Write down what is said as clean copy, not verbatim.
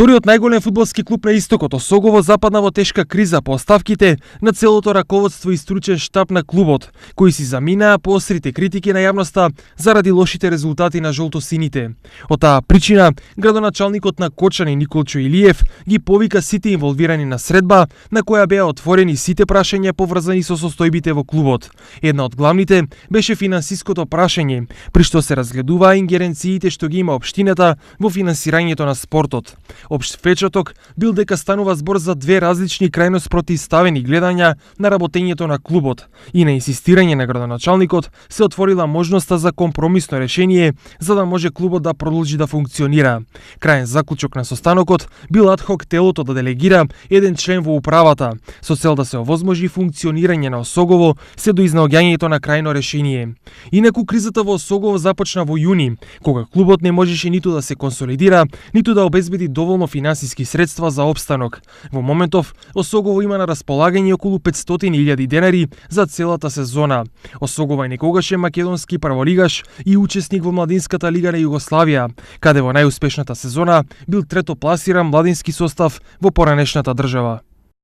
Вториот најголем фудбалски клуб на истокот, Осогово, западна во тешка криза по оставките на целото раководство и стручен штаб на клубот, кои си заминаа по острите критики на јавноста заради лошите резултати на жолтосините. Од таа причина, градоначалникот на Кочани Николчо Илиев ги повика сите инволвирани на средба, на која беа отворени сите прашања поврзани со состојбите во клубот. Една од главните беше финансиското прашање, при што се разгледуваа ингеренциите што ги има општината во финансирањето на спортот. Општ впечаток бил дека станува збор за две различни крајно спротивставени гледања на работењето на клубот и на инсистирање на градоначалникот се отворила можноста за компромисно решение за да може клубот да продолжи да функционира. Крајен заклучок на состанокот бил адхок телото да делегира еден член во управата со цел да се овозможи функционирање на Осогово се до изнаоѓањето на крајно решение. Инаку кризата во Осогово започна во јуни, кога клубот не можеше ниту да се консолидира, ниту да обезбеди доволно финансиски средства за опстанок. Во моментов, Осогово има на располагање околу 500.000 денари за целата сезона. Осогово е некогаш македонски прволигаш и учесник во младинската лига на Југославија, каде во најуспешната сезона бил трето пласиран младински состав во поранешната држава.